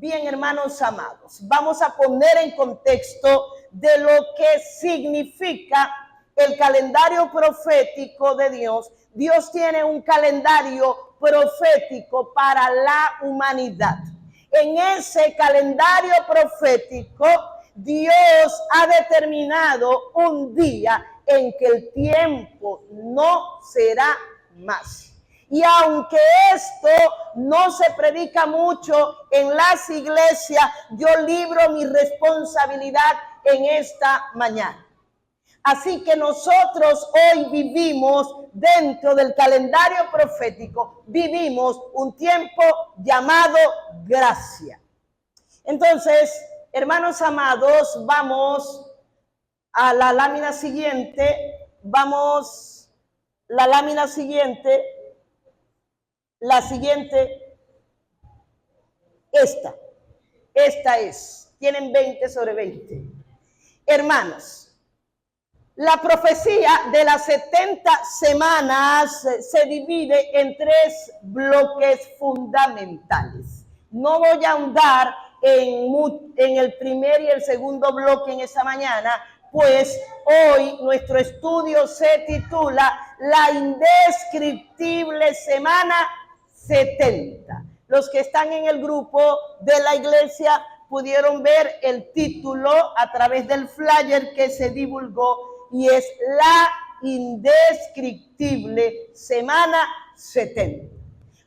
Bien, hermanos amados, vamos a poner en contexto de lo que significa el calendario profético de Dios. Dios tiene un calendario profético para la humanidad. En ese calendario profético, Dios ha determinado un día en que el tiempo no será más. Y aunque esto no se predica mucho en las iglesias, yo libro mi responsabilidad en esta mañana. Así que nosotros hoy vivimos dentro del calendario profético, vivimos un tiempo llamado gracia. Entonces, hermanos amados, vamos a la lámina siguiente, esta es, tienen 20 sobre 20. Hermanos, la profecía de las 70 semanas se divide en 3 bloques fundamentales. No voy a ahondar en el primer y el segundo bloque en esta mañana, pues hoy nuestro estudio se titula La indescriptible semana 70. Los que están en el grupo de la iglesia pudieron ver el título a través del flyer que se divulgó y es La indescriptible semana 70.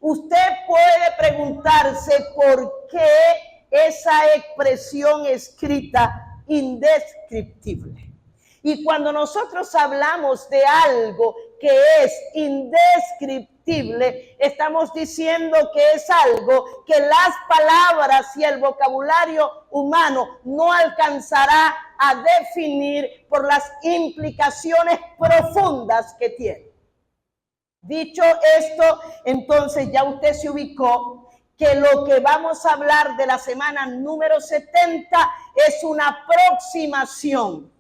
Usted puede preguntarse por qué esa expresión escrita indescriptible. Y cuando nosotros hablamos de algo que es indescriptible, estamos diciendo que es algo que las palabras y el vocabulario humano no alcanzará a definir por las implicaciones profundas que tiene. Dicho esto, entonces ya usted se ubicó que lo que vamos a hablar de la semana número 70 es una aproximación,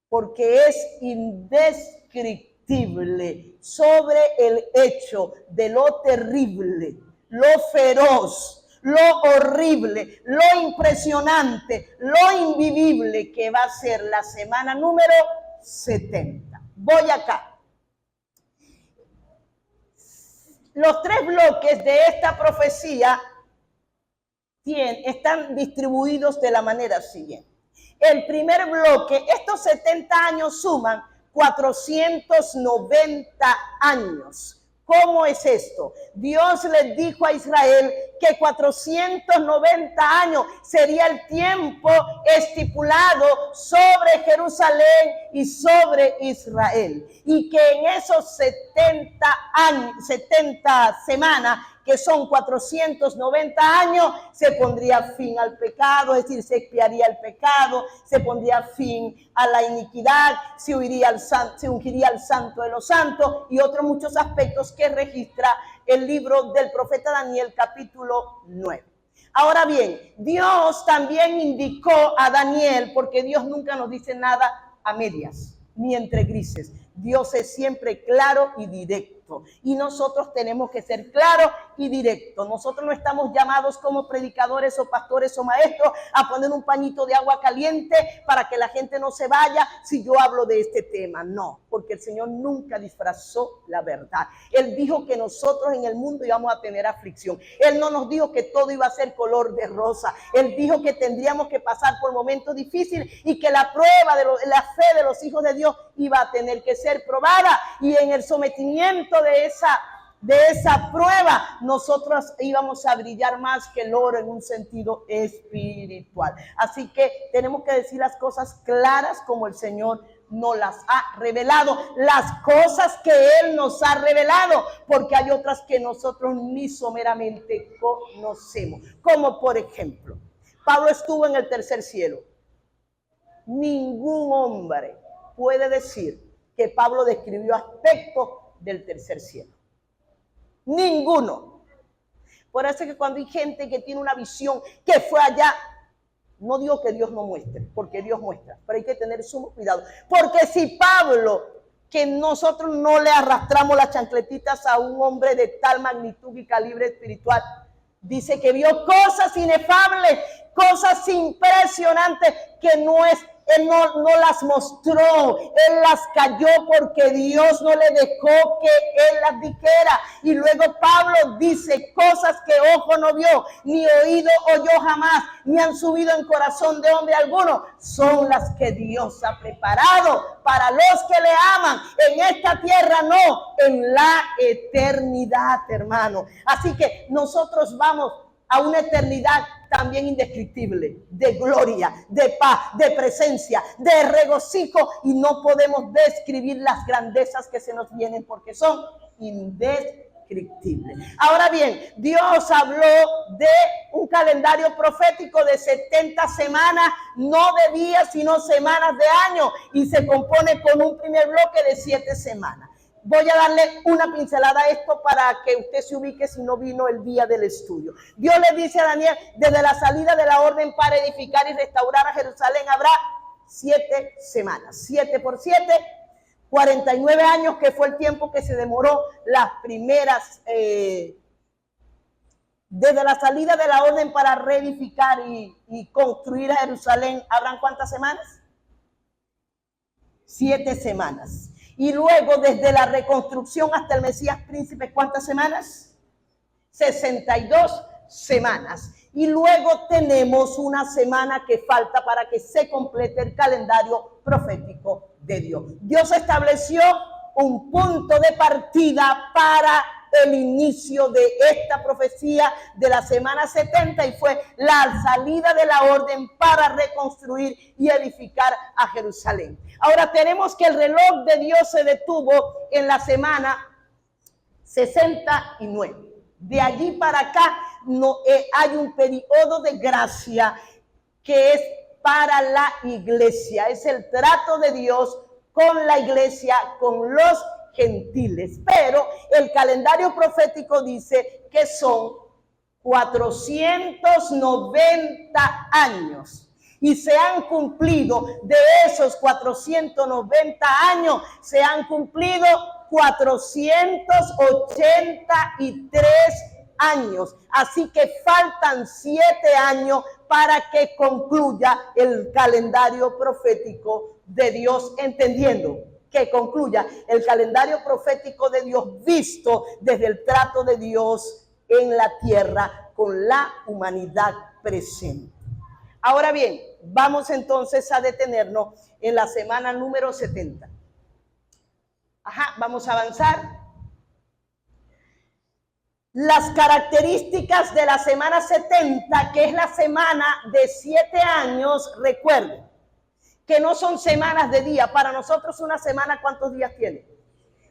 porque es indescriptible sobre el hecho de lo terrible, lo feroz, lo horrible, lo impresionante, lo invivible que va a ser la semana número 70. Voy acá. Los 3 bloques de esta profecía están distribuidos de la manera siguiente. El primer bloque, estos 70 años suman 490 años. ¿Cómo es esto? Dios les dijo a Israel que 490 años sería el tiempo estipulado sobre Jerusalén y sobre Israel. Y que en esos 70 semanas, que son 490 años, se pondría fin al pecado, es decir, se expiaría el pecado, se pondría fin a la iniquidad, se ungiría al santo de los santos y otros muchos aspectos que registra el libro del profeta Daniel, capítulo 9. Ahora bien, Dios también indicó a Daniel, porque Dios nunca nos dice nada a medias, ni entre grises. Dios es siempre claro y directo. Y nosotros tenemos que ser claros y directos. Nosotros no estamos llamados como predicadores o pastores o maestros a poner un pañito de agua caliente para que la gente no se vaya si yo hablo de este tema. No, porque el Señor nunca disfrazó la verdad. Él dijo que nosotros en el mundo íbamos a tener aflicción. Él no nos dijo que todo iba a ser color de rosa. Él dijo que tendríamos que pasar por momentos difíciles y que la prueba de la fe de los hijos de Dios iba a tener que ser probada, y en el sometimiento de esa prueba nosotros íbamos a brillar más que el oro en un sentido espiritual. Así que tenemos que decir las cosas claras como el Señor nos las ha revelado, las cosas que Él nos ha revelado, porque hay otras que nosotros ni someramente conocemos, como por ejemplo, Pablo estuvo en el tercer cielo. Ningún hombre puede decir que Pablo describió aspectos del tercer cielo. Ninguno. Por eso es que cuando hay gente que tiene una visión que fue allá, no digo que Dios no muestre, porque Dios muestra, pero hay que tener sumo cuidado. Porque si Pablo, que nosotros no le arrastramos las chancletitas a un hombre de tal magnitud y calibre espiritual, Dice que vio cosas inefables, cosas impresionantes que él no las mostró, él las cayó porque Dios no le dejó que él las dijera. Y luego Pablo dice cosas que ojo no vio, ni oído oyó jamás, ni han subido en corazón de hombre alguno, son las que Dios ha preparado para los que le aman, en esta tierra no, en la eternidad, hermano. Así que nosotros vamos a una eternidad también indescriptible, de gloria, de paz, de presencia, de regocijo, y no podemos describir las grandezas que se nos vienen porque son indescriptibles. Ahora bien, Dios habló de un calendario profético de 70 semanas, no de días, sino semanas de año, y se compone con un primer bloque de 7 semanas. Voy a darle una pincelada a esto para que usted se ubique si no vino el día del estudio. Dios le dice a Daniel, desde la salida de la orden para edificar y restaurar a Jerusalén habrá 7 semanas. 7 por 7, 49 años, que fue el tiempo que se demoró las primeras, desde la salida de la orden para reedificar y construir a Jerusalén. ¿Habrán cuántas semanas? 7 semanas. Y luego desde la reconstrucción hasta el Mesías príncipe, ¿cuántas semanas? 62 semanas. Y luego tenemos una semana que falta para que se complete el calendario profético de Dios. Dios estableció un punto de partida para el inicio de esta profecía de la semana 70, y fue la salida de la orden para reconstruir y edificar a Jerusalén. Ahora tenemos que el reloj de Dios se detuvo en la semana 69. De allí para acá hay un periodo de gracia que es para la iglesia. Es el trato de Dios con la iglesia, con los gentiles. Pero el calendario profético dice que son 490 años. Y se han cumplido, de esos 490 años, se han cumplido 483 años. Así que faltan 7 años para que concluya el calendario profético de Dios, entendiendo que concluya el calendario profético de Dios visto desde el trato de Dios en la tierra con la humanidad presente. Ahora bien, vamos entonces a detenernos en la semana número 70. Vamos a avanzar. Las características de la semana 70, que es la semana de 7 años, recuerden que no son semanas de día. Para nosotros una semana, ¿cuántos días tiene?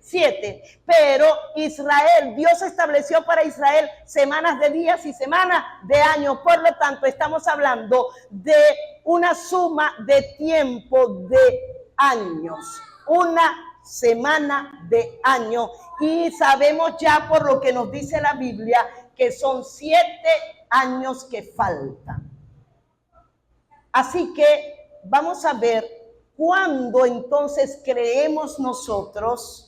7. Pero Israel, Dios estableció para Israel semanas de días y semanas de años. Por lo tanto, estamos hablando de una suma de tiempo de años. Una semana de año. Y sabemos ya por lo que nos dice la Biblia que son 7 años que faltan. Así que vamos a ver cuándo entonces creemos nosotros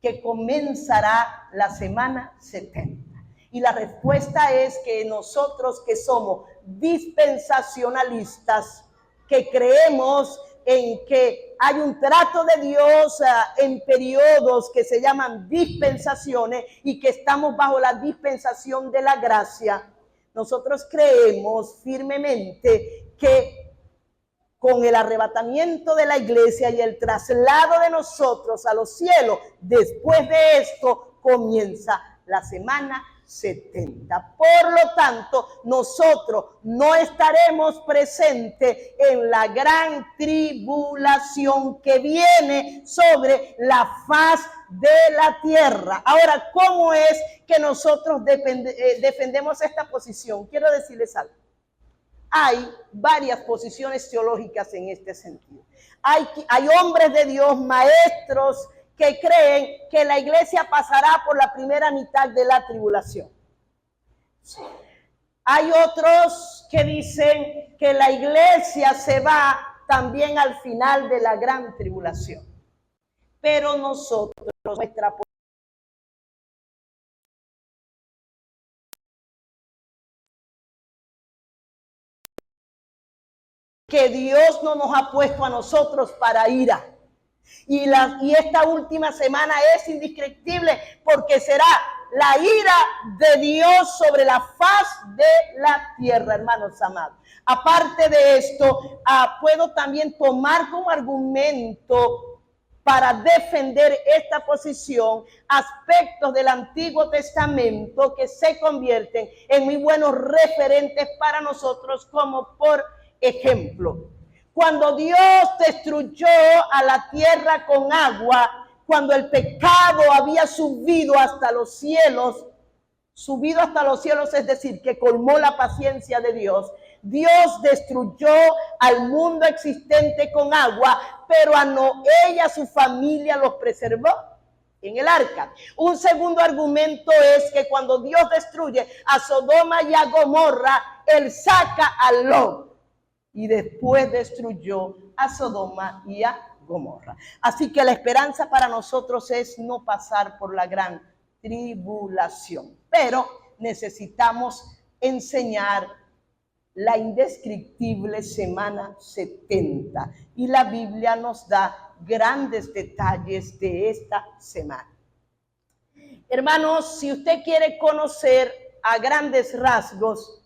que comenzará la semana 70. Y la respuesta es que nosotros que somos dispensacionalistas, que creemos en que hay un trato de Dios en periodos que se llaman dispensaciones y que estamos bajo la dispensación de la gracia, nosotros creemos firmemente que con el arrebatamiento de la iglesia y el traslado de nosotros a los cielos, después de esto comienza la semana 70. Por lo tanto, nosotros no estaremos presentes en la gran tribulación que viene sobre la faz de la tierra. Ahora, ¿cómo es que nosotros defendemos esta posición? Quiero decirles algo. Hay varias posiciones teológicas en este sentido. Hay hombres de Dios, maestros, que creen que la iglesia pasará por la primera mitad de la tribulación. Hay otros que dicen que la iglesia se va también al final de la gran tribulación. Pero nosotros, nuestra que Dios no nos ha puesto a nosotros para ira. Y esta última semana es indescriptible porque será la ira de Dios sobre la faz de la tierra, hermanos amados. Aparte de esto, puedo también tomar como argumento para defender esta posición aspectos del Antiguo Testamento que se convierten en muy buenos referentes para nosotros, como por ejemplo, cuando Dios destruyó a la tierra con agua, cuando el pecado había subido hasta los cielos, es decir, que colmó la paciencia de Dios. Dios destruyó al mundo existente con agua, pero a Noé y a su familia los preservó en el arca. Un segundo argumento es que cuando Dios destruye a Sodoma y a Gomorra, Él saca a Lot y después destruyó a Sodoma y a Gomorra. Así que la esperanza para nosotros es no pasar por la gran tribulación, pero necesitamos enseñar la indescriptible semana 70 y la Biblia nos da grandes detalles de esta semana. Hermanos, si usted quiere conocer a grandes rasgos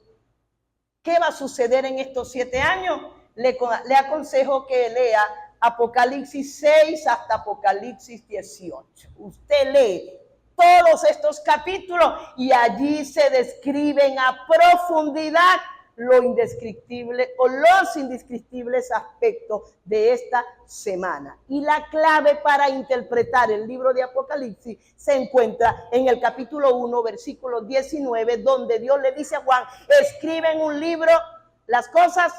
qué va a suceder en estos 7 años, le aconsejo que lea Apocalipsis 6 hasta Apocalipsis 18. Usted lee todos estos capítulos y allí se describen a profundidad lo indescriptible o los indescriptibles aspectos de esta semana. Y la clave para interpretar el libro de Apocalipsis se encuentra en el capítulo 1, versículo 19, donde Dios le dice a Juan: escribe en un libro las cosas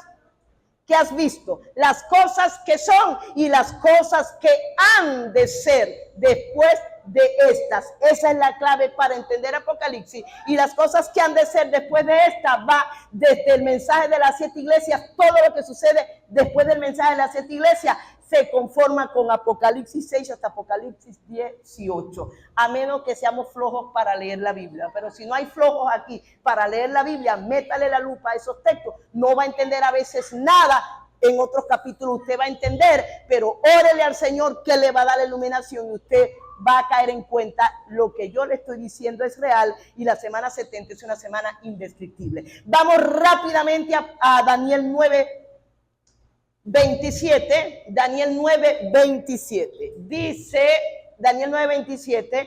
que has visto, las cosas que son y las cosas que han de ser después de estas. Esa es la clave para entender Apocalipsis. Y las cosas que han de ser después de esta va desde el mensaje de las 7 iglesias. Todo lo que sucede después del mensaje de las 7 iglesias se conforma con Apocalipsis 6 hasta Apocalipsis 18. A menos que seamos flojos para leer la Biblia. Pero si no hay flojos aquí para leer la Biblia, métale la lupa a esos textos. No va a entender a veces nada. En otros capítulos usted va a entender, pero órele al Señor que le va a dar la iluminación y usted va a caer en cuenta lo que yo le estoy diciendo es real y la semana 70 es una semana indescriptible. Vamos rápidamente a Daniel 9:27. Daniel 9:27. Dice, Daniel 9:27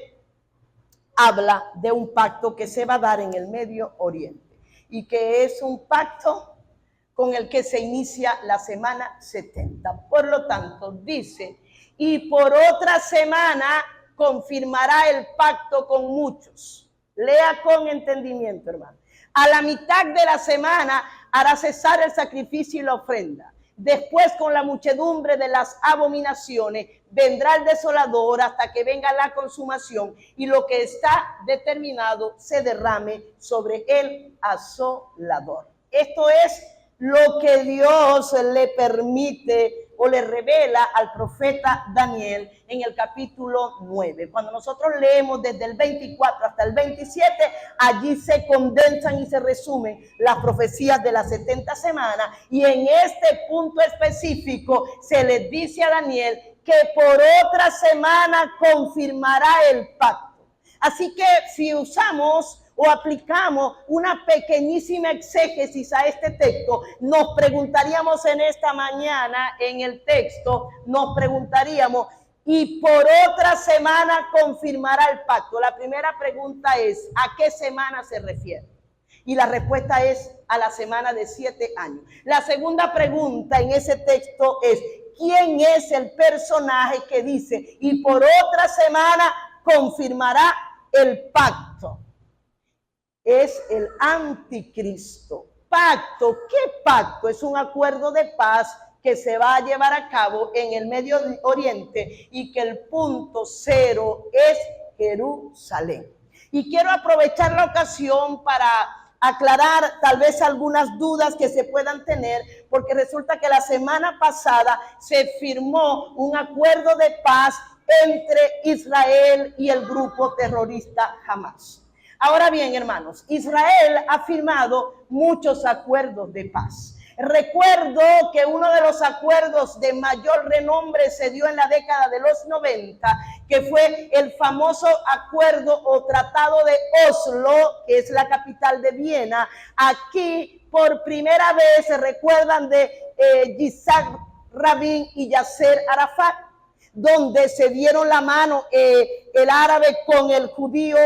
habla de un pacto que se va a dar en el Medio Oriente y que es un pacto con el que se inicia la semana 70. Por lo tanto, dice, y por otra semana confirmará el pacto con muchos. Lea con entendimiento, hermano. A la mitad de la semana hará cesar el sacrificio y la ofrenda. Después, con la muchedumbre de las abominaciones, vendrá el desolador hasta que venga la consumación y lo que está determinado se derrame sobre el asolador. Esto es lo que Dios le permite o le revela al profeta Daniel en el capítulo 9. Cuando nosotros leemos desde el 24 hasta el 27, allí se condensan y se resumen las profecías de las 70 semanas. Y en este punto específico se le dice a Daniel que por otra semana confirmará el pacto. Así que si usamos o aplicamos una pequeñísima exégesis a este texto, nos preguntaríamos en esta mañana, en el texto, nos preguntaríamos, ¿y por otra semana confirmará el pacto? La primera pregunta es, ¿a qué semana se refiere? Y la respuesta es a la semana de 7 años. La segunda pregunta en ese texto es, ¿quién es el personaje que dice, y por otra semana confirmará el pacto? Es el anticristo. Pacto, ¿qué pacto? Es un acuerdo de paz que se va a llevar a cabo en el Medio Oriente y que el punto cero es Jerusalén. Y quiero aprovechar la ocasión para aclarar tal vez algunas dudas que se puedan tener, porque resulta que la semana pasada se firmó un acuerdo de paz entre Israel y el grupo terrorista Hamas. Ahora bien, hermanos, Israel ha firmado muchos acuerdos de paz. Recuerdo que uno de los acuerdos de mayor renombre se dio en la década de los 90, que fue el famoso acuerdo o tratado de Oslo, que es la capital de Viena. Aquí por primera vez se recuerdan de Yitzhak Rabin y Yasser Arafat, donde se dieron la mano el árabe con el judío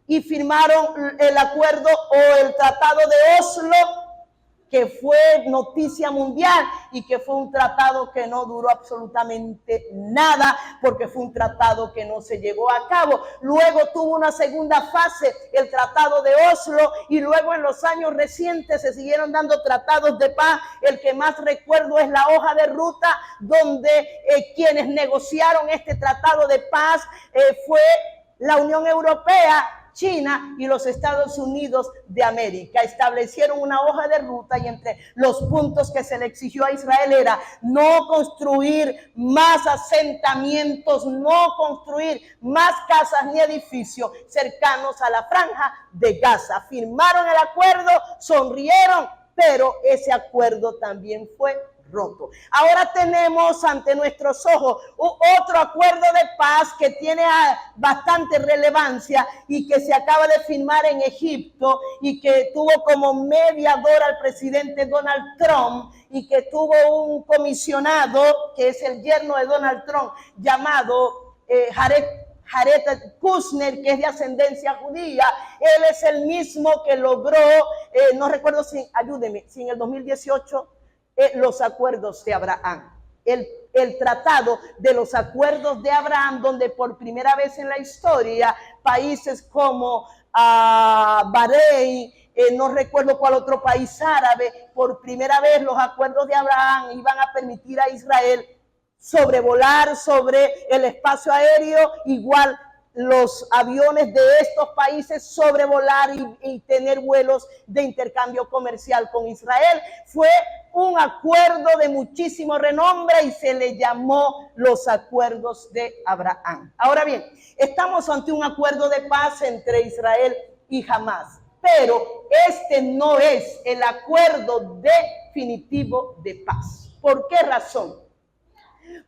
y firmaron el acuerdo o el tratado de Oslo, que fue noticia mundial y que fue un tratado que no duró absolutamente nada, porque fue un tratado que no se llevó a cabo. Luego tuvo una segunda fase, el tratado de Oslo, y luego en los años recientes se siguieron dando tratados de paz. El que más recuerdo es la hoja de ruta, donde quienes negociaron este tratado de paz fue la Unión Europea, China y los Estados Unidos de América. Establecieron una hoja de ruta y entre los puntos que se le exigió a Israel era no construir más asentamientos, no construir más casas ni edificios cercanos a la franja de Gaza. Firmaron el acuerdo, sonrieron, pero ese acuerdo también fue roto. Ahora tenemos ante nuestros ojos otro acuerdo de paz que tiene bastante relevancia y que se acaba de firmar en Egipto y que tuvo como mediador al presidente Donald Trump y que tuvo un comisionado que es el yerno de Donald Trump llamado Jared Kushner, que es de ascendencia judía. Él es el mismo que logró, no recuerdo si, ayúdeme, si en el 2018 los acuerdos de Abraham, el tratado de los acuerdos de Abraham, donde por primera vez en la historia países como Bahrein, no recuerdo cuál otro país árabe, por primera vez los acuerdos de Abraham iban a permitir a Israel sobrevolar sobre el espacio aéreo, igual los aviones de estos países sobrevolar y tener vuelos de intercambio comercial con Israel. Fue un acuerdo de muchísimo renombre y se le llamó los acuerdos de Abraham. Ahora bien, estamos ante un acuerdo de paz entre Israel y Hamás, pero este no es el acuerdo definitivo de paz. ¿Por qué razón?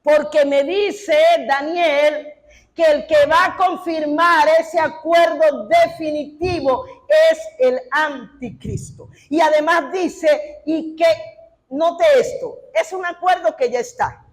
Porque me dice Daniel que el que va a confirmar ese acuerdo definitivo es el anticristo. Y además dice, y que, note esto, es un acuerdo que ya está,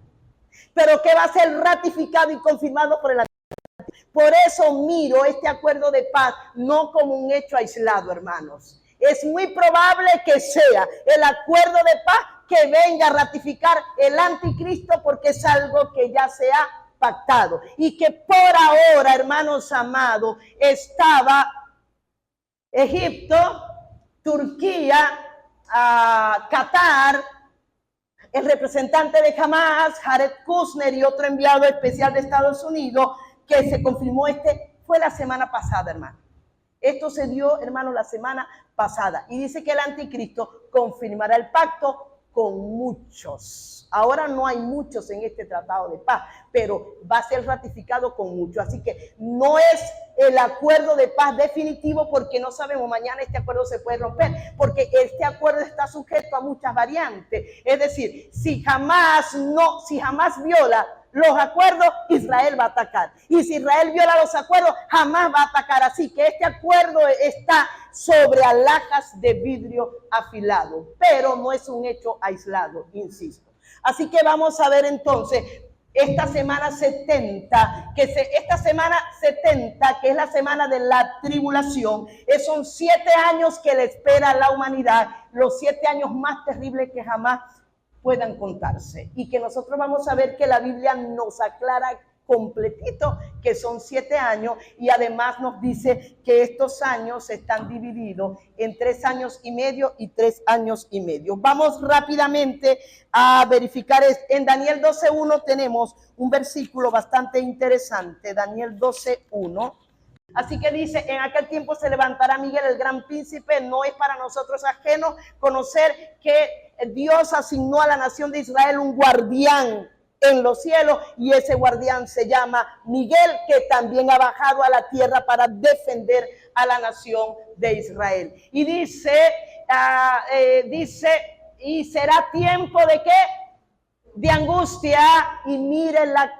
pero que va a ser ratificado y confirmado por el anticristo. Por eso miro este acuerdo de paz no como un hecho aislado, hermanos. Es muy probable que sea el acuerdo de paz que venga a ratificar el anticristo, porque es algo que ya se ha pactado y que por ahora, hermanos amados, estaba Egipto, Turquía, Qatar, el representante de Hamás, Jared Kushner, y otro enviado especial de Estados Unidos, que se confirmó fue la semana pasada, hermano. Esto se dio, hermano, la semana pasada, y dice que el anticristo confirmará el pacto con muchos. Ahora no hay muchos en este tratado de paz, pero va a ser ratificado con muchos. Así que no es el acuerdo de paz definitivo, porque no sabemos, mañana este acuerdo se puede romper, porque este acuerdo está sujeto a muchas variantes. Es decir, si Hamás viola los acuerdos, Israel va a atacar. Y si Israel viola los acuerdos, Hamás va a atacar. Así que este acuerdo está sobre alhajas de vidrio afilado, pero no es un hecho aislado, insisto. Así que vamos a ver entonces esta semana 70, que es la semana de la tribulación. Son 7 años que le espera a la humanidad, los 7 años más terribles que jamás puedan contarse, y que nosotros vamos a ver que la Biblia nos aclara completito que son 7 años, y además nos dice que estos años están divididos en 3 años y medio y 3 años y medio. Vamos rápidamente a verificar. En Daniel 12:1 tenemos un versículo bastante interesante, Daniel 12:1. Así que dice, en aquel tiempo se levantará Miguel, el gran príncipe. No es para nosotros ajeno conocer que Dios asignó a la nación de Israel un guardián en los cielos, y ese guardián se llama Miguel, que también ha bajado a la tierra para defender a la nación de Israel. Y dice y será tiempo de ¿qué? De angustia. Y miren la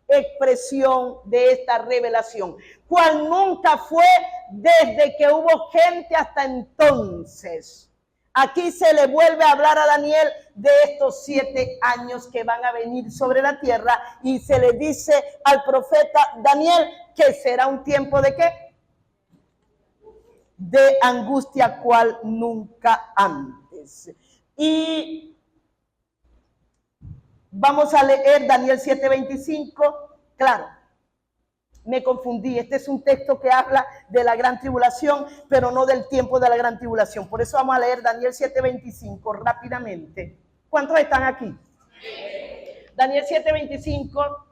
expresión de esta revelación, cual nunca fue desde que hubo gente hasta entonces. Aquí se le vuelve a hablar a Daniel de estos 7 años que van a venir sobre la tierra, y se le dice al profeta Daniel que será un tiempo de ¿qué? De angustia cual nunca antes. Y vamos a leer Daniel 7:25. Claro, me confundí. Este es un texto que habla de la gran tribulación, pero no del tiempo de la gran tribulación. Por eso vamos a leer Daniel 7:25 rápidamente. ¿Cuántos están aquí? Daniel 7:25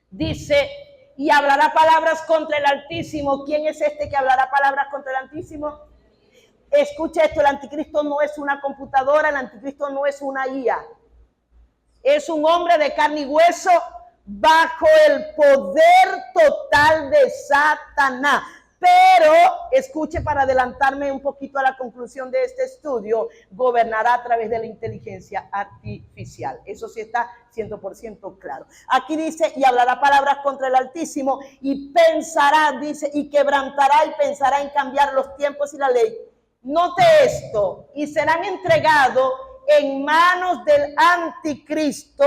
dice: y hablará palabras contra el Altísimo. ¿Quién es este que hablará palabras contra el Altísimo? Escucha esto: el anticristo no es una computadora, el anticristo no es una IA. Es un hombre de carne y hueso bajo el poder total de Satanás. Pero, escuche, para adelantarme un poquito a la conclusión de este estudio, gobernará a través de la inteligencia artificial. Eso sí está 100% claro. Aquí dice: y hablará palabras contra el Altísimo, y pensará, dice, y quebrantará y pensará en cambiar los tiempos y la ley. Note esto: y serán entregados en manos del anticristo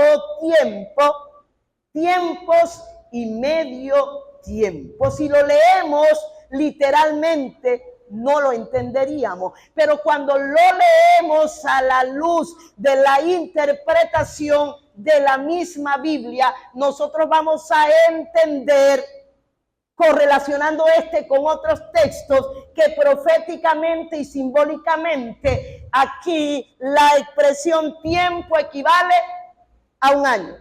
tiempos y medio tiempo. Si lo leemos literalmente, no lo entenderíamos, pero cuando lo leemos a la luz de la interpretación de la misma Biblia, nosotros vamos a entender, correlacionando este con otros textos, que proféticamente y simbólicamente aquí la expresión tiempo equivale a un año.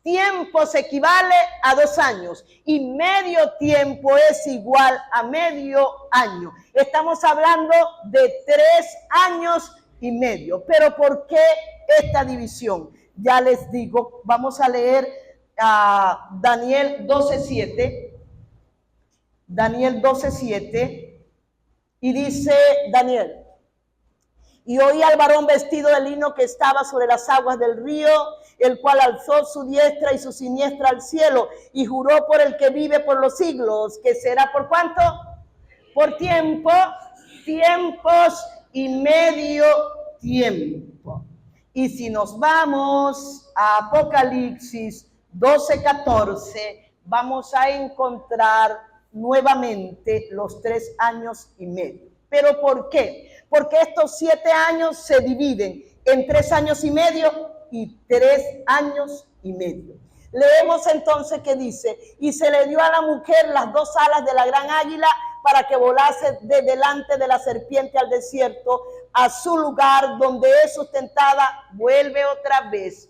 Tiempo se equivale a 2 años, y medio tiempo es igual a medio año. Estamos hablando de 3 años y medio. Pero ¿por qué esta división? Ya les digo, vamos a leer a Daniel 12:7. Daniel 12:7, y dice Daniel: y oí al varón vestido de lino que estaba sobre las aguas del río, el cual alzó su diestra y su siniestra al cielo, y juró por el que vive por los siglos, que será ¿por cuánto? Por tiempo, tiempos y medio tiempo. Y si nos vamos a Apocalipsis 12:14, vamos a encontrar nuevamente los 3 años y medio. ¿Pero por qué? Porque estos 7 años se dividen en 3 años y medio y 3 años y medio. Leemos entonces que dice: y se le dio a la mujer las 2 alas de la gran águila para que volase de delante de la serpiente al desierto, a su lugar donde es sustentada. Vuelve otra vez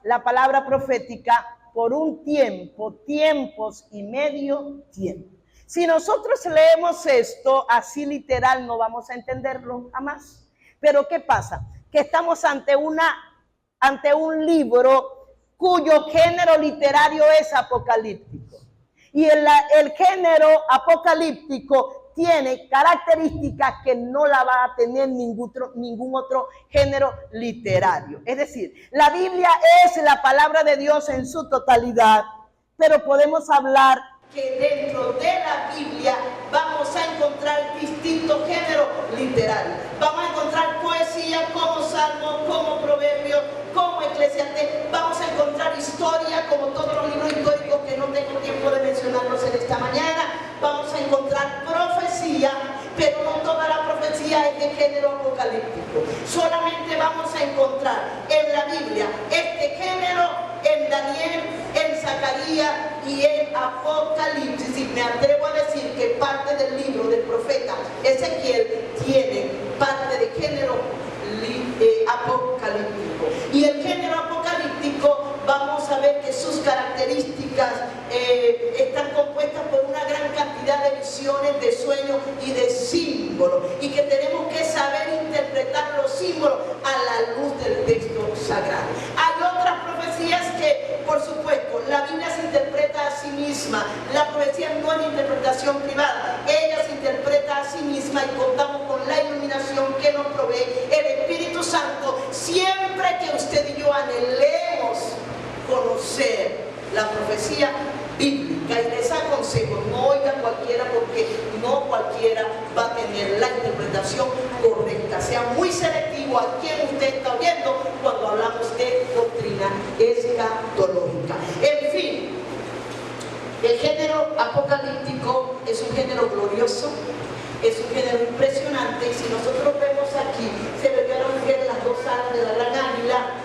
la palabra profética: por un tiempo, tiempos y medio tiempo. Si nosotros leemos esto así literal, no vamos a entenderlo jamás. Pero ¿qué pasa? Que estamos ante un libro cuyo género literario es apocalíptico. Y el género apocalíptico tiene características que no la va a tener ningún otro género literario. Es decir, la Biblia es la palabra de Dios en su totalidad, pero podemos hablar que dentro de la Biblia vamos a encontrar distintos géneros literarios. Vamos a encontrar poesía como Salmos, como Proverbios, como Eclesiastés. Vamos a encontrar historia, como todos los libros históricos que no tengo tiempo de mencionarlos en esta mañana. Vamos a encontrar profecía, pero no toda la profecía es de género apocalíptico. Solamente vamos a encontrar en la Biblia este género en Daniel, en Zacarías y en Apocalipsis. Y me atrevo a decir que parte del libro del profeta Ezequiel tiene parte de género apocalíptico. Y el género apocalíptico, vamos a ver que sus características están compuestas por una gran cantidad de visiones, de sueños y de símbolos, y que tenemos que saber interpretar los símbolos a la luz del texto sagrado. Hay otras profecías que, por supuesto, la Biblia se interpreta a sí misma. La profecía no es de interpretación privada, ella se interpreta a sí misma, y contamos con la iluminación que nos provee el Espíritu Santo anhelemos conocer la profecía bíblica, y les aconsejo, no oiga cualquiera, porque no cualquiera va a tener la interpretación correcta. Sea muy selectivo a quien usted está oyendo cuando hablamos de doctrina escatológica. En fin, el género apocalíptico es un género glorioso, es un género impresionante, y si nosotros vemos aquí, se le vieron ver las dos alas de la gran águila.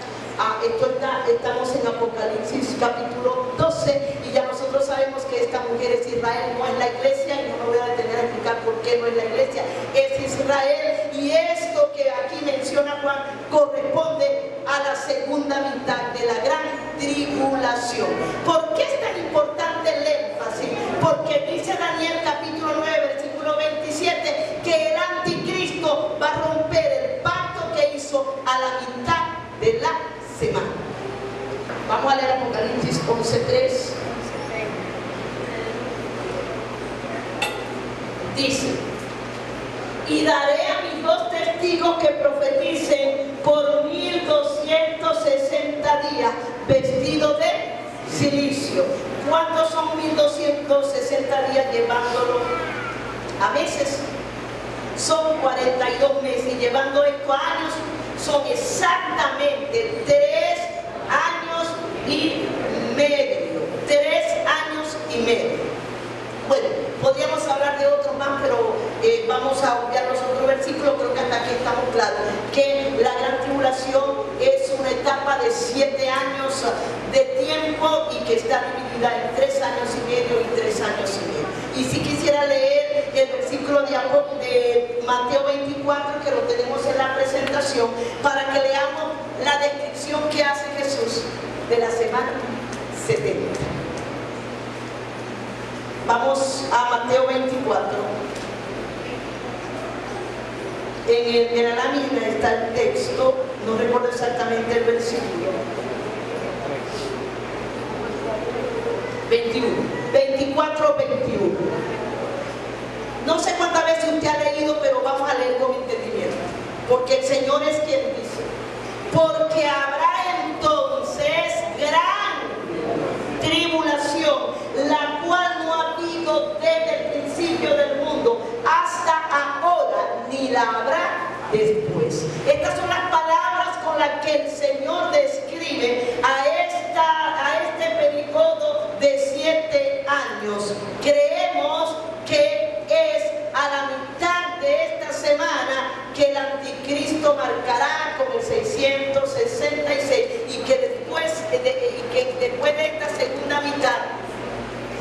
Estamos en Apocalipsis capítulo 12, y ya nosotros sabemos que esta mujer es Israel, no es la iglesia, y no me voy a detener a explicar por qué no es la iglesia, es Israel. Y esto que aquí menciona Juan corresponde a la segunda mitad de la gran tribulación. ¿Por qué es tan importante el énfasis? Porque dice Daniel capítulo 9 versículo 27 que el anticristo va a romper el pacto que hizo a la mitad de la semana. Vamos a leer Apocalipsis 11:3. Dice: y daré a mis dos testigos que profeticen por 1260 días, vestidos de silicio. ¿Cuántos son 1260 días llevándolo a meses? Son 42 meses, y llevando esto a años son exactamente 3 años y medio. 3 años y medio. Bueno, podríamos hablar de otros más, pero vamos a obviar los otros versículos. Creo que hasta aquí estamos claros, que la gran tribulación es una etapa de 7 años de tiempo, y que está dividida en 3 años y medio y 3 años y medio. Y si quisiera leer el versículo de Mateo 24, que lo tenemos en la presentación, para que leamos la descripción que hace Jesús de la semana 70. Vamos a Mateo 24. En la lámina está el texto, no recuerdo exactamente el versículo. 24, 21. No sé cuántas veces usted ha leído, pero vamos a leer con entendimiento, porque el Señor es quien dice: porque habrá entonces gran tribulación, la cual no ha habido desde el principio del mundo hasta ahora, ni la habrá después. Estas son las palabras con las que el Señor describe a este periodo de 7 años. Creemos que es a la mitad de esta semana que el anticristo marcará con el 666, y que después de esta segunda mitad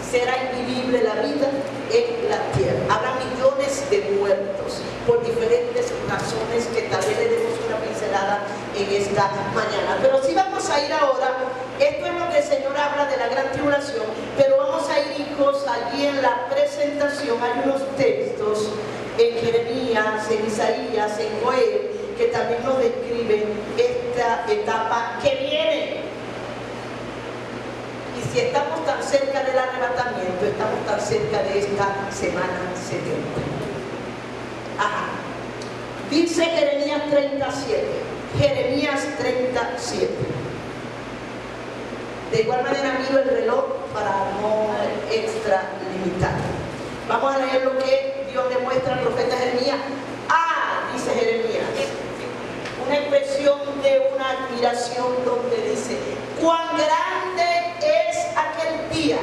será invivible la vida en la tierra. Habrá millones de muertos por diferentes razones que tal vez le demos una pincelada en esta mañana. Pero si vamos a ir ahora, esto es lo que el Señor habla de la gran tribulación, pero vamos a ir, hijos, allí en la presentación hay unos textos en Jeremías, en Isaías, en Joel, que también nos describen esta etapa que viene. Y si estamos tan cerca del arrebatamiento, estamos tan cerca de esta semana 70. Ajá. Dice Jeremías 37. Jeremías 37. De igual manera miro el reloj para no extralimitar. Vamos a leer lo que Dios le muestra al profeta Jeremías. Dice Jeremías, una expresión de una admiración donde dice: cuán grande es aquel día,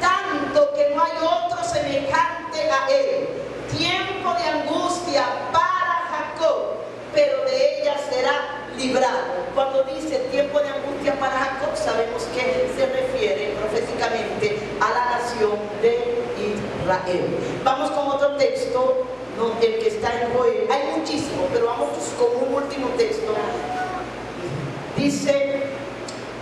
tanto que no hay otro semejante a él. Tiempo de angustia para Jacob, pero de ella será librado. Cuando dice tiempo de angustia para Jacob, sabemos que se refiere proféticamente a la nación de Israel. Vamos con otro texto, el que está en Joel. Hay muchísimos, pero vamos con un último texto. Dice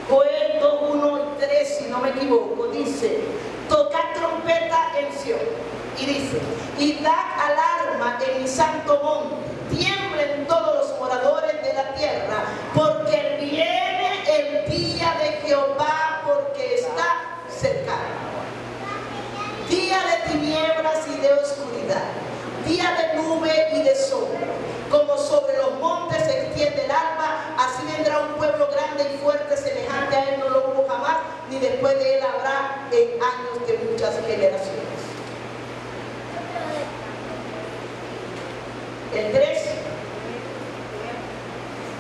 Joel 2, 1 y 3, si no me equivoco, dice: tocad trompeta en Sión, y dice: y dad alarma en mi santo monte, tiemblen todos los moradores de la tierra, porque viene el día de Jehová, porque está cercano. Día de tinieblas y de oscuridad, día de nube y de sombra, como sobre los montes se extiende el alba, así vendrá un pueblo grande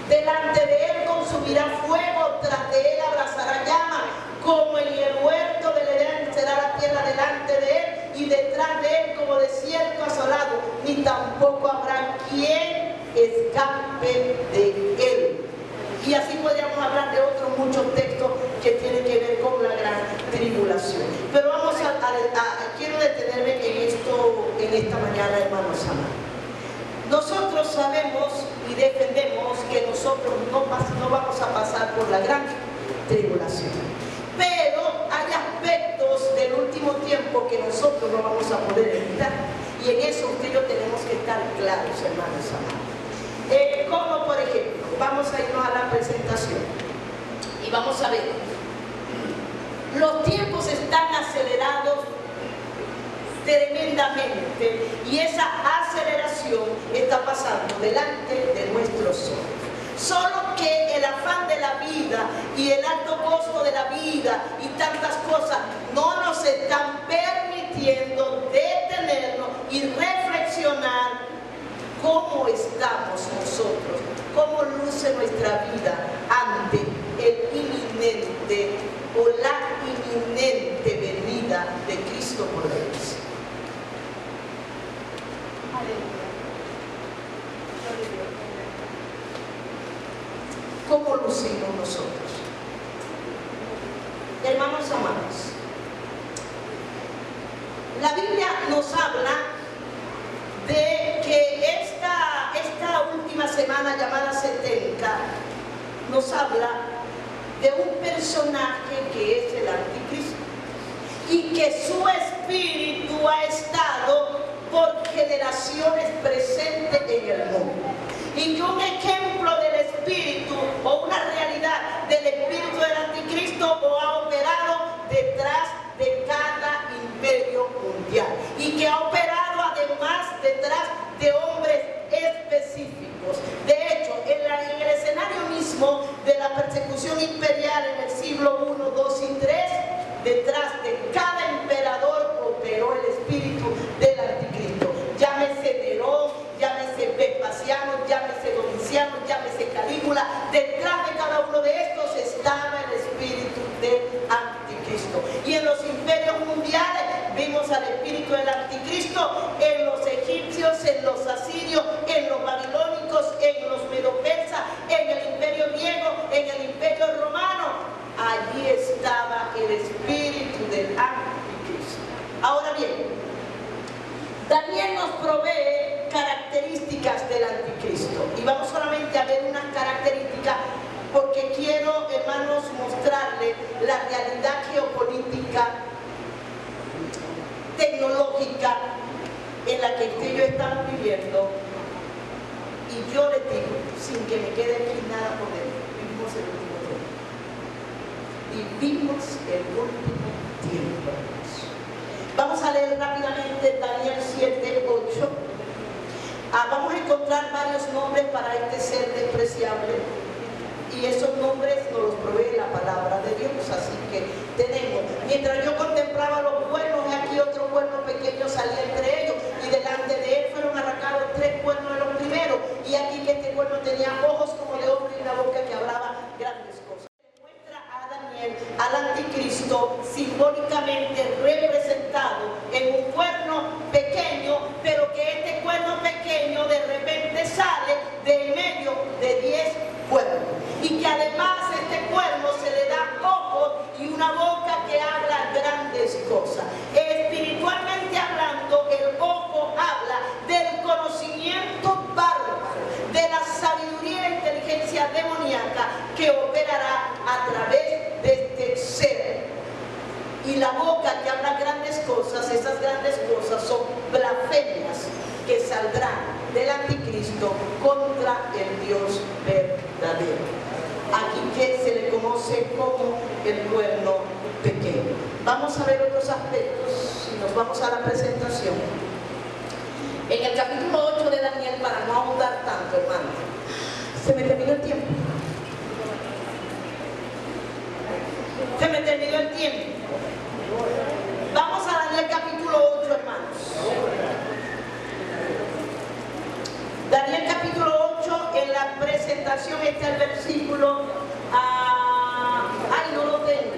Delante de él consumirá fuego, tras de él abrazará llama, como en el huerto del Edén será la tierra delante de él, y detrás de él como desierto asolado, ni tampoco habrá quien escape de él. Y así podríamos hablar de otros muchos textos que tienen que ver con la gran tribulación. Pero vamos quiero detenerme en esto en esta mañana, hermanos amados. Nosotros sabemos y defendemos que nosotros no vamos a pasar por la gran tribulación. Pero hay aspectos del último tiempo que nosotros no vamos a poder evitar. Y en eso usted y yo tenemos que estar claros, hermanos amados. Como por ejemplo, vamos a irnos a la presentación y vamos a ver. Los tiempos están acelerados tremendamente y esa aceleración está pasando delante de nuestros ojos. Solo que el afán de la vida y el alto costo de la vida y tantas cosas no nos están permitiendo detenernos y reflexionar cómo estamos nosotros, cómo luce nuestra vida ante el inminente o la inminente venida de Cristo por la iglesia. ¿Cómo lucimos nosotros? Hermanos amados, la Biblia nos habla de que esta última semana llamada 70 nos habla de un personaje que es el anticristo y que su espíritu ha estado por generaciones presente en el mundo, y que un ejemplo del espíritu o una realidad del espíritu del anticristo ha operado detrás de cada imperio mundial, y que ha operado además detrás de hombres específicos. De hecho, en el escenario mismo de la persecución imperial en el siglo I, II y III, detrás de cada emperador operó el espíritu del anticristo. Llámese Nerón, llámese Vespasiano, llámese Domiciano, llámese Calígula. Detrás de cada uno de estos estaba el espíritu del anticristo. Y en los imperios mundiales vimos al espíritu del anticristo en los egipcios, en los asirios, en los babilónicos, en los medo-persas, en el imperio griego, en el imperio romano. Allí estaba el espíritu del anticristo. Ahora bien, Daniel nos provee características del anticristo, y vamos solamente a ver unas características porque quiero, hermanos, mostrarles la realidad geopolítica, tecnológica en la que usted y yo estamos viviendo. Y yo les digo, sin que me quede aquí nada por dentro, vivimos el último tiempo. Vivimos el último tiempo. Vamos a leer rápidamente Daniel 7, 8. Vamos a encontrar varios nombres para este ser despreciable, y esos nombres nos los provee la palabra de Dios. Así que tenemos, mientras yo contemplaba los cuernos, aquí otro cuerno pequeño salía entre ellos, y delante de él fueron arrancados 3 cuernos de los primeros, y aquí que este cuerno tenía ojos como de hombre y una boca que hablaba grandes cosas. Muestra a Daniel al anticristo simbólicamente representado en un cuerno pequeño, pero que este cuerno pequeño de repente sale de en medio de 10 cuernos, y que además este cuerno se le da ojos y una boca que habla grandes cosas. Espiritualmente hablando, el ojo habla del conocimiento bárbaro, de la sabiduría e inteligencia demoníaca que operará a través de este ser. Y la boca que habla grandes cosas, esas grandes cosas son blasfemias que saldrán del anticristo contra el Dios verdadero. Aquí que se le conoce como el cuerno pequeño. Vamos a ver otros aspectos y nos vamos a la presentación. En el capítulo 8 de Daniel, para no ahondar tanto, hermano, se me terminó el tiempo. Se me terminó el tiempo. Vamos a Daniel capítulo 8, hermanos. Daniel capítulo 8, en la presentación aplicación está el versículo, ay, no lo tengo,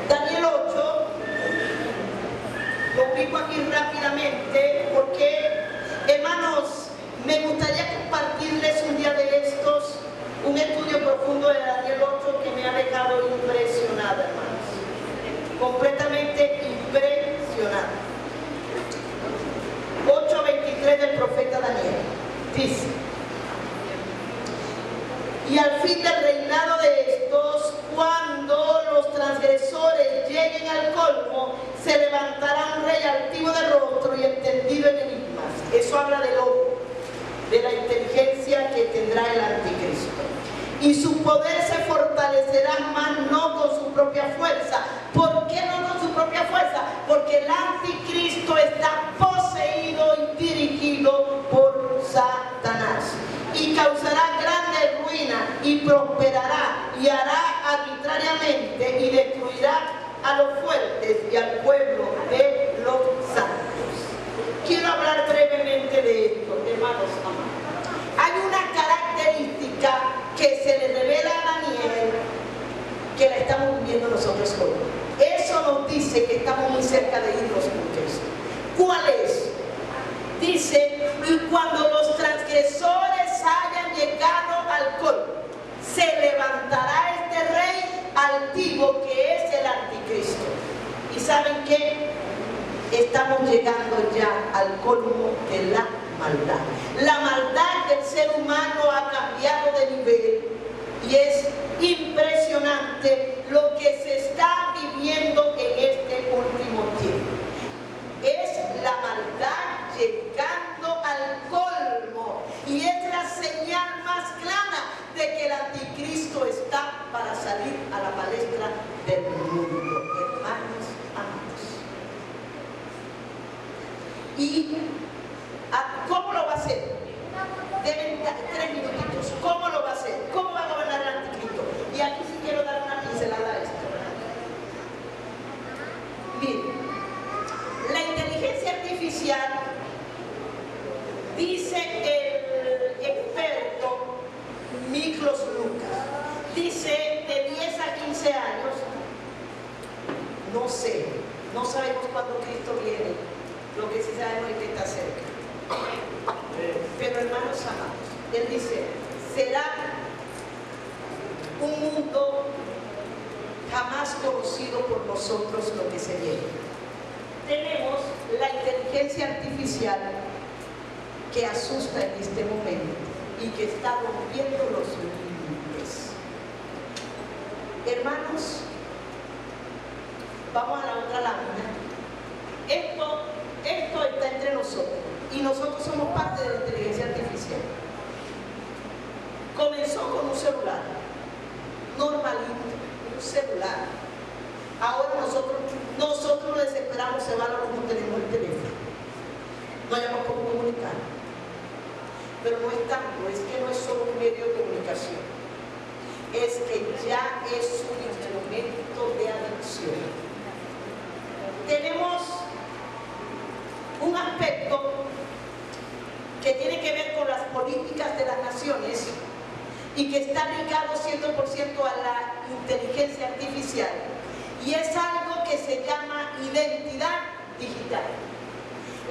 Daniel 8, lo ubico aquí rápidamente porque, hermanos, me gustaría compartirles un día de estos un estudio profundo de Daniel 8 que me ha dejado impresionada, hermanos, completamente impresionada. 8:23 del profeta Daniel dice: y al fin del reinado de estos, cuando los transgresores lleguen al colmo, se levantará un rey altivo de rostro y entendido en enigmas. Eso habla del ojo, de la inteligencia que tendrá el anticristo. Y su poder se fortalecerá más, no con su propia fuerza. ¿Por qué no con su propia fuerza? Porque el anticristo está poseído y dirigido por Satanás. Y causará grande ruina y prosperará y hará arbitrariamente y destruirá a los fuertes y al pueblo de los santos. Quiero hablar brevemente de esto, hermanos amados. Hay una característica que se le revela a Daniel que la estamos viviendo nosotros hoy. Eso nos dice que estamos muy cerca de irnos con Cristo. ¿Cuál es? Dice: y cuando los transgresores hayan llegado al colmo, se levantará este rey altivo que es el anticristo. ¿Y saben qué? Estamos llegando ya al colmo de la maldad. La maldad del ser humano ha cambiado de nivel y es impresionante lo que se está viviendo en este último tiempo. Es la maldad llegando al colmo y es la señal más clara de que el anticristo está para salir a la palestra del mundo, hermanos amados. ¿Y cómo lo va a hacer? Deben 3 minutitos. ¿Cómo lo va a hacer? ¿Cómo va a gobernar el anticristo? Y aquí sí quiero dar una pincelada a esto. Miren, la inteligencia artificial, dice el experto Miklos Lucas, dice de 10 a 15 años, no sé, no sabemos cuándo Cristo viene, lo que sí sabemos es que está cerca. Pero hermanos amados, él dice, será un mundo jamás conocido por nosotros lo que se viene. Tenemos la inteligencia artificial que asusta en este momento y que está rompiendo los límites. Hermanos, vamos a la otra lámina. Esto está entre nosotros y nosotros somos parte de la inteligencia artificial. Comenzó con un celular normalito, un celular. Ahora nosotros nos desesperamos, se va a la luz, no tenemos el teléfono, no hayamos cómo comunicar. Pero no es tanto, es que no es solo un medio de comunicación, es que ya es un instrumento de adicción. Tenemos un aspecto que tiene que ver con las políticas de las naciones y que está ligado 100% a la inteligencia artificial, y es algo que se llama identidad digital.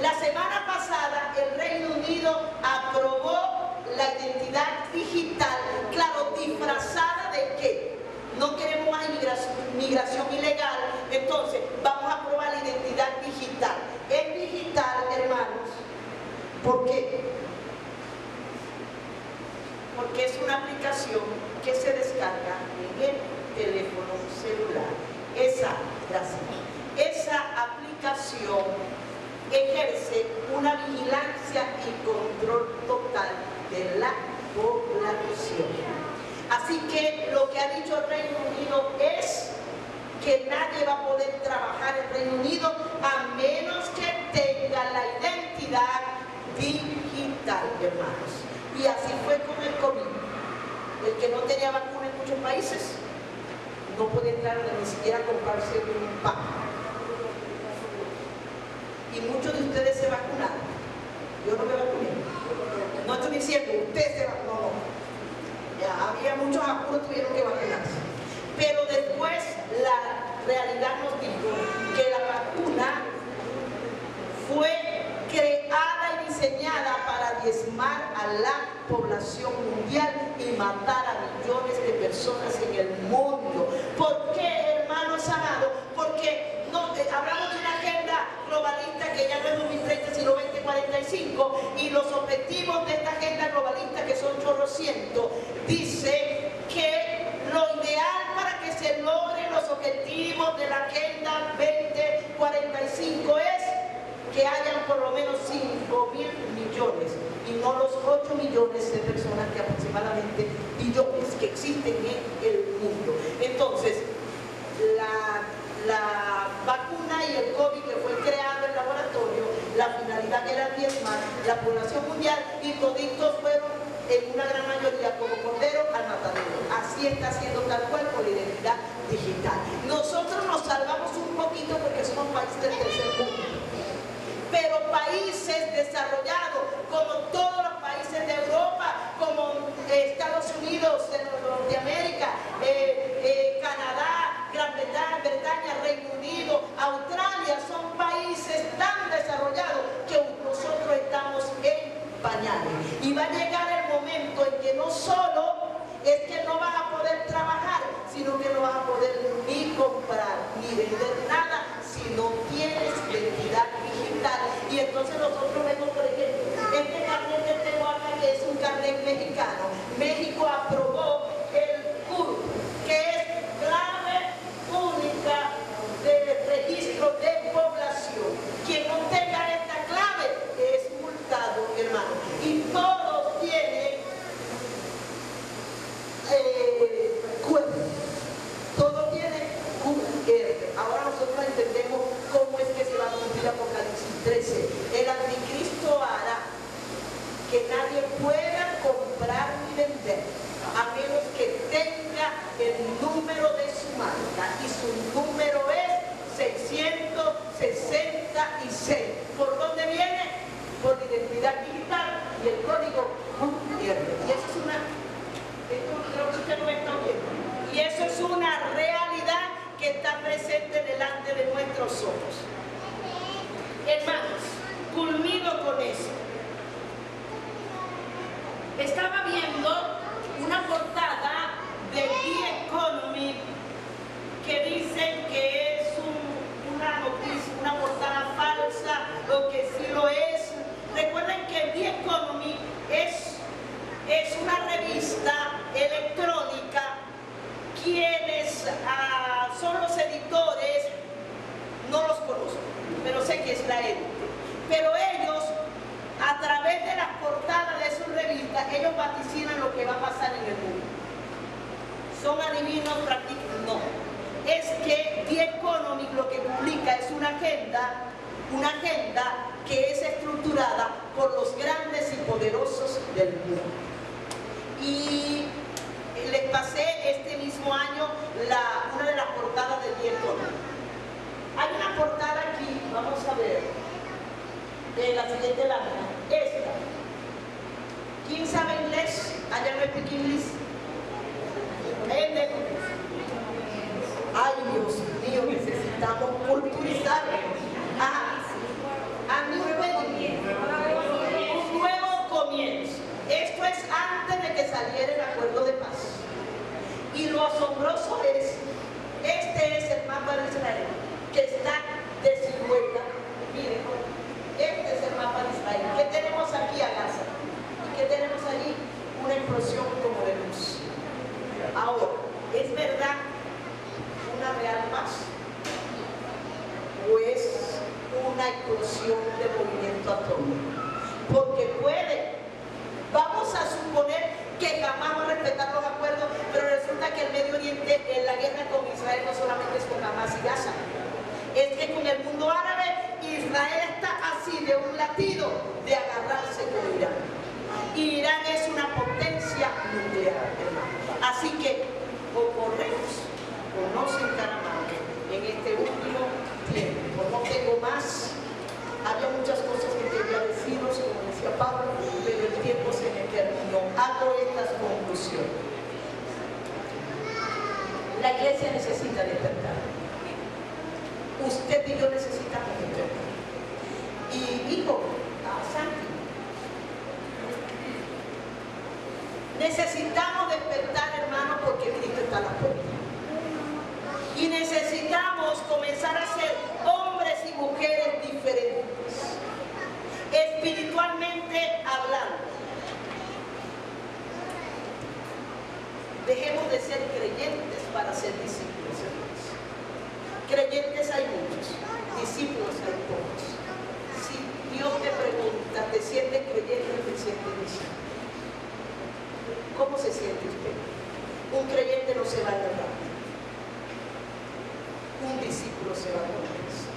La semana pasada el Reino Unido aprobó la identidad digital, claro, disfrazada de qué. No queremos más migración ilegal, entonces vamos a aprobar la identidad digital. Es digital, hermanos. ¿Por qué? Porque es una aplicación que se descarga en el teléfono celular. Esa aplicación ejerce una vigilancia y control total de la población. Así que lo que ha dicho el Reino Unido es que nadie va a poder trabajar en el Reino Unido a menos que tenga la identidad digital, hermanos. Y así fue con el COVID. El que no tenía vacuna en muchos países no podía entrar ni siquiera a comprarse un pan. Y muchos de ustedes se vacunaron. Yo no me vacuné. No estoy diciendo, usted se vacunó, no. realidad nos dijo que la vacuna fue creada y diseñada para diezmar a la población mundial y matar a millones de personas en el mundo. ¿Por qué, hermanos amados? Porque hablamos de una agenda globalista que ya no es 2030 sino 2045, y los objetivos de esta agenda globalista, que son chorrocientos, dice que lo ideal para que se logren los objetivos de la agenda 2045 es que hayan por lo menos 5.000 millones y no los 8 millones de personas que aproximadamente billones que existen en el mundo. Entonces, la vacuna y el COVID que fue creado en laboratorio, la finalidad era diezmar la población mundial, y toditos fueron en una gran mayoría como cordero al matadero. Así está siendo tal cual con la identidad digital. Nosotros nos salvamos un poquito porque somos países del tercer mundo, pero países desarrollados como todos los países de Europa, como Estados Unidos, Norteamérica, Canadá, Gran Bretaña, Reino Unido, Australia, son países tan desarrollados que nosotros estamos en pañales. Y va a llegar el momento en que no solo es que no vas a poder trabajar, sino que no vas a poder ni comprar ni vender nada si no tienes identidad digital. Y entonces nosotros vemos, por ejemplo, este carnet que tengo acá, que es un carnet mexicano. México aprobó el CURP, que es clave única de registro de población. Quien no tenga esta clave es multado, hermano. Y todos tienen todo tiene QR. Ahora nosotros entendemos cómo es que se va a cumplir Apocalipsis 13. El anticristo hará que nadie pueda comprar ni vender a menos que tenga el número de su marca, y su número es 666. ¿Por dónde viene? Por la identidad digital y el código QR. Y eso es creo que usted no está viendo. Y eso es una realidad que está presente delante de nuestros ojos. Hermanos, culmino con eso. Estaba viendo una portada de The Economy que dicen que es una noticia, una portada falsa, o que sí lo es. Recuerden que The Economy es una revista electrónica. Quienes son los editores no los conozco, pero sé que es la élite. Pero ellos, a través de las portadas de sus revistas, ellos vaticinan lo que va a pasar en el mundo. ¿Son adivinos prácticos? No. Es que The Economic lo que publica es una agenda que es estructurada por los grandes y poderosos del mundo. Y les pasé este mismo año una de las portadas de The Economic. Hay una portada aquí, vamos a ver, de la siguiente lámina, esta. ¿Quién sabe inglés? Allá no speak English. Ay, Dios mío, necesitamos culturizarnos. Un nuevo comienzo. Esto es antes de que saliera el acuerdo de paz. Y lo asombroso es, este es el mapa de Israel, que está de silueta. Miren, este es el mapa de Israel. ¿Qué tenemos aquí a Gaza? ¿Y qué tenemos allí? Una explosión como de luz. Ahora, ¿es verdad una real paz? ¿O es una explosión de movimiento atómico? Porque puede. Vamos a suponer que jamás va a respetar los acuerdos, pero resulta que el Medio Oriente, en la guerra con Israel, no solamente es con Hamas y Gaza, es que con el mundo árabe, Israel está así de un latido de agarrarse con Irán. Y Irán es una potencia nuclear, hermano. Así que o corremos o nos encaramamos en este último tiempo. No tengo más. Había muchas cosas que quería deciros, como decía Pablo, pero el tiempo se me terminó. Hago estas conclusiones. La iglesia necesita despertar. Usted y yo necesitamos despertar. Y dijo a Santi, necesitamos despertar, hermano, porque Cristo está a la puerta. Y necesitamos comenzar a ser hombres y mujeres diferentes, espiritualmente hablando. Dejemos de ser creyentes para ser discípulos de Dios. Creyentes hay muchos, discípulos hay pocos. Si Dios te pregunta, ¿te sientes creyente o te sientes discípulo? ¿Cómo se siente usted? Un creyente no se va a agarrar. Un discípulo se va a convencer.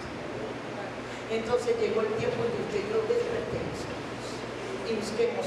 Entonces llegó el tiempo en que usted y yo despertemos y busquemos